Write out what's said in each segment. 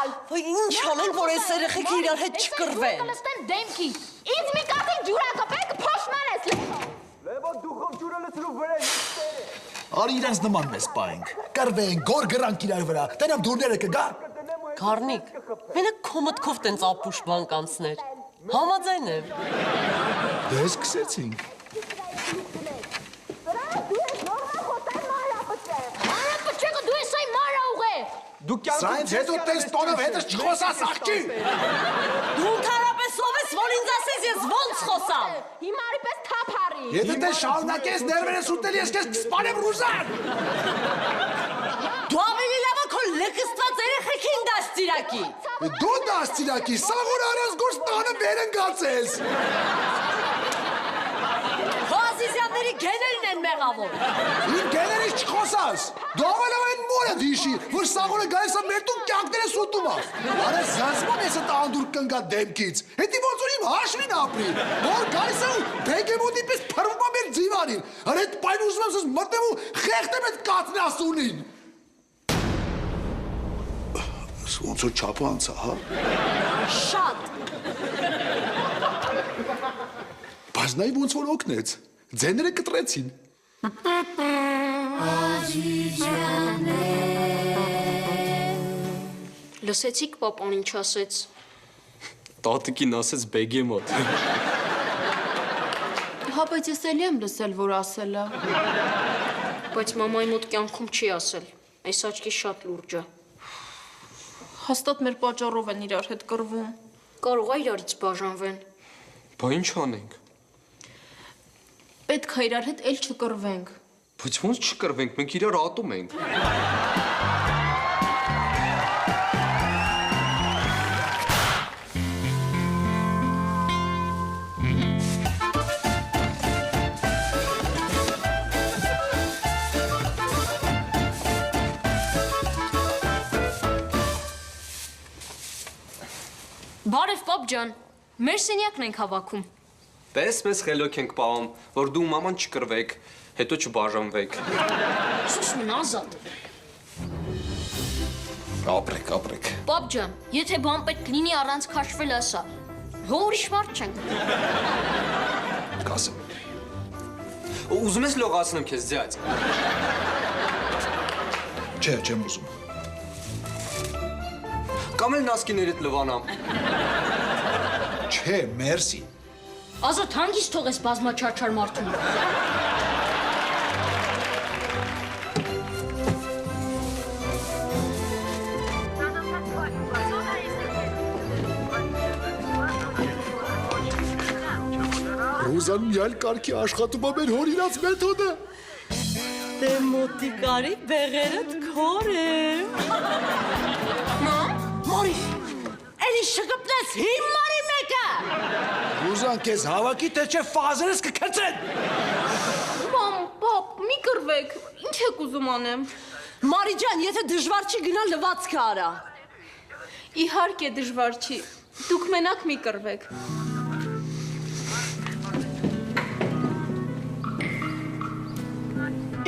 գալ։ Ինչ անենք, որ այս երեխեքը իրար հետ չկռվեն։ Կլստեն դեմքի։ Ինձ մի կաթիլ ջուր ակպեք, փոշման ես Լևո։ Լևո դու խով ջուրը լցրու վրա ինչ։ Արի իրանց նման մեզ պայենք, կրվենք, գոր գրանք իրար վրա, տենամ դուրները կգա։ Գառնիկ, մենակ քո մտքով տենց ապուշ բան կանցներ։ Համաձայն եմ։ Դե սկսեցինք։ Սա ինձ հետո տես տոնով հետս չխոսաս աղջի։ Դու ընդհանրապես ով ես, որ ինձ ասես ես ոնց խոսամ։ Հիմարի պես թափ արի։ Եթե տես շարունակես ներվերես ուտել ես կես կսպանեմ Ռուզան։ Դու ավելի լավ քո լկստված երեխեքին դաստիարակի։ Դու դաստիարակի, սաղոր արած գործ տանը վեր ընկածես։ Քո Ազիզյանների գեներին են մեղավոր։ Իմ գեներից չխոսաս։ Դու ավելավ այն մորը դիշի, որ սաղորը գայս է մեր տուն կյանքները սուտում է։ Արես զանցման ես է տանդուր կնգա դեմքից։ Հետի ոնց որ իմ հաշվին ապրի։ Որ գայս է ու բեգեմոտի պես պրվում է մեր ձիվանին։ Հար հետ պայն ուզում եմ սս մտնեմ ու խեղտեմ էտ կացն ասունին։ Ոնց որ չապը անցա, հա։ Շատ։ Բայց նայ ոնց որ օգնեց, ձեները կտրեցին։ Լսեցիք պապան ինչ ասեց։ Տատիկին ասեց բեգեմոտ։ Հա, բայց ես էլի եմ լսել, որ ասել է։ Բայց մամայի մոտ կյանքում չի ասել։ Այս աչքի շատ լուրջ է։ Հաստատ մեր պատճառով են իրար հետ կռվում։ Կարող է իրարից բաժանվեն։ Բա ինչ անենք։ Պետք է իրար հետ էլ չկռվենք։ Բայց ոնց չկռվենք, մենք իրար ատում ենք։ Բարև պապ ջան, մեր սենյակն ենք հավաքում։ Տես մեզ խելոք ենք պահում, որ դու մաման չկռվեք, հետո չբաժանվեք։ Սուս մն ազատ։ Ապրեք, ապրեք։ Պապ ջան, եթե բան պետք լինի առանց քաշվել ասա։ Հո ուրիշ մարդ չենք։ Կասեմ։ Ուզում ես լողացնեմ քեզ ձյաձ։ Չէ, չեմ ուզում։ Կամ էլ նասկիներիդ լվանամ։ Չէ, մերսի։ Ազատ հանգիստ թողես բազմաչարչար մարդուն։ Ռուզան միալ կարգի աշխատում է մեր հոր իրաց մեթոդը։ Դե մոտիկարի բեղերդ քոր եմ։ Մարի, էլի շկպնես հիմարի մեկը։ Ռուզան կեզ հավակի թե չէ ֆազերս կքծեն։ Մամ, պապ, մի կռվեք, ինչ եք ուզում անեմ։ Մարի ջան, եթե դժվար չի գնա լվացքը արա։ Իհարկե դժվար չի, դուք մենակ մի կռվեք։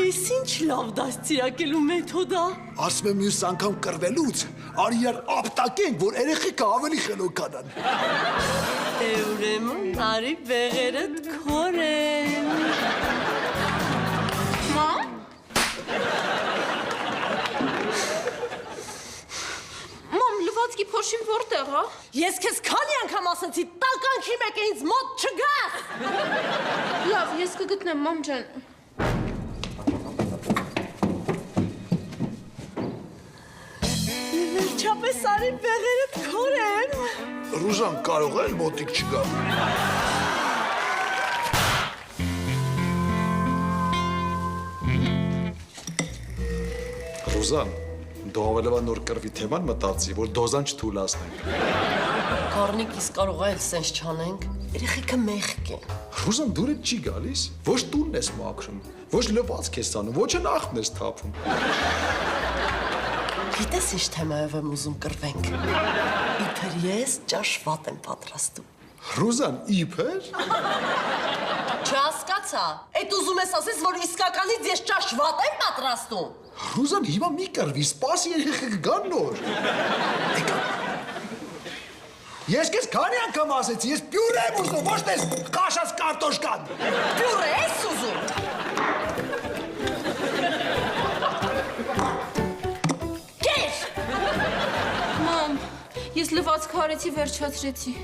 Էս ինչ լավ դաստիարակելու մեթոդ է։ Ասում եմ մյուս անգամ կռվելուց, արի իրար ապտակենք, որ երեխեքը ավելի խելոքանան։ Դե ուրեմն արի բեղերդ քոր են։ Մամ։ Մամ, լվացքի փոշին որտեղ է։ Ես քեզ քանի անգամ ասացի, տալկանքի մեկը ինձ մոտ չգաս։ Լավ, ես կգտնեմ, մամ ջան։ Վերջապես արի բեղերդ քոր են։ Ռուզան կարող է մոտիկ չգա։ Ռուզան, դու ավելովա նոր կռվի թեման մտածի, որ դոզան չթույլատնենք։ Գառնիկ իսկ կարող է սենց չանենք։ Երեխեքը մեղք են։ Ռուզան դուրը չի գալիս, ոչ տունն ես մաքրում, ոչ լվացք ես անում, ոչ նախն ես թափում։ Գիտես ինչ թեմայով եմ ուզում կռվենք։ Իբր ես ճաշվատ եմ պատրաստում։ Ռուզան, իբր։ Չհասկացա։ Էդ ուզում ես ասես, որ իսկականից ես ճաշվատ եմ պատրաստում։ Ռուզան, հիմա մի կռվի, սպասի երեխեք գան նոր։ Եկա, Ես քեզ քանի անգամ ասեցի, ես պյուրե եմ ուզում, ոչ թե կաշած կարտոշկան։ Պյուրե ես ուզում։ Կեր։ Մամ, ես լվացքը արեցի, վերջացրեցի։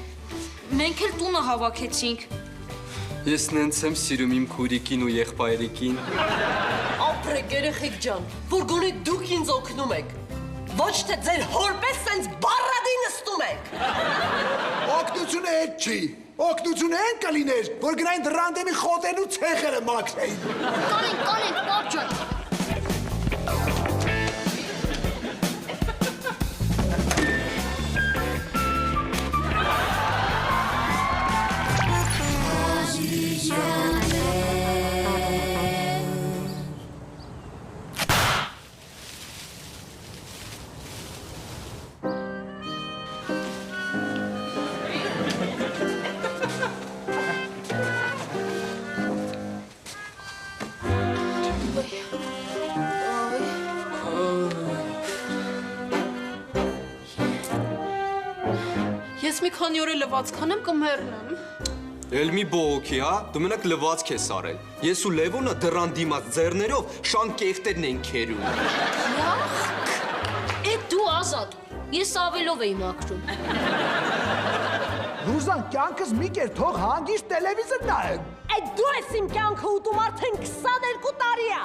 Մենք էլ տունը հավաքեցինք։ Ես նենց եմ սիրում իմ քուրիկին ու եղբայրիկին։ Ապրեք երեխեք ջան, որ գոնե դուք ինձ օգնում եք։ Ոչ թե ձեր հորպես սենց բարադի նստում եք։ Օգնությունը հետ չի։ Օգնությունը են կլիներ, որ գնային դրանդեմի խոտեն ու ցեխերը մաքրեին։ Կանենք, պապ ջան։ Ես մի քանի օր լվացքան եմ կմեռնեմ։ Էլ մի բողոքի, հա? Դու մենակ լվացք ես արել։ Ես ու Լևոնը դրան դիմաց ձեռներով շան կեղտերն են քերում։ Էդ դու ազատ։ Ես ավելով էի մաքրում։ Ռուզան, կյանքս մի կեր թող հանգիստ տելևիզոր նայեմ։ Այդ դու ես իմ կյանքը ուտում արդեն 22 տարի է։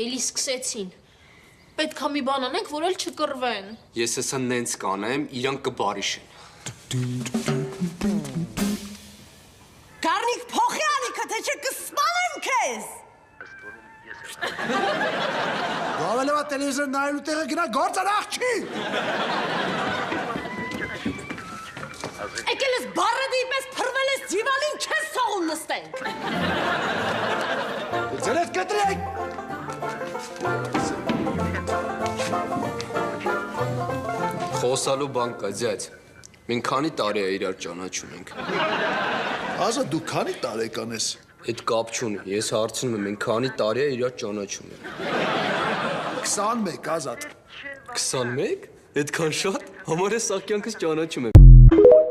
Էլի սկսեցին։ Պետք է մի բան անենք, որ էլ չկռվեն։ Ես հեսա նենց կանեմ, իրանք կբարիշեն։ Կարնիկ փոխի ալիքը, թե չէ կսպանեմ քեզ։ Դու ավելովա տելևիզոր նայելու տեղը գնա գործ արա աղջի։ Եկել ես բարադի պես փռվել ես դիվանին, չես թողում նստենք։ Ձերդ կտրեք։ Խոսալու բան կա, ձյաձ։ Մենք քանի տարի է իրար ճանաչում ենք։ Ազատ, դու քանի տարեկան ես։ Այդ կապ չունի, ես հարցնում եմ, մենք քանի տարի է իրար ճանաչում ենք։ 21, Ազատ։ 21? Այդքան շատ։ Համարը սա կյանքս ճանաչում եմ։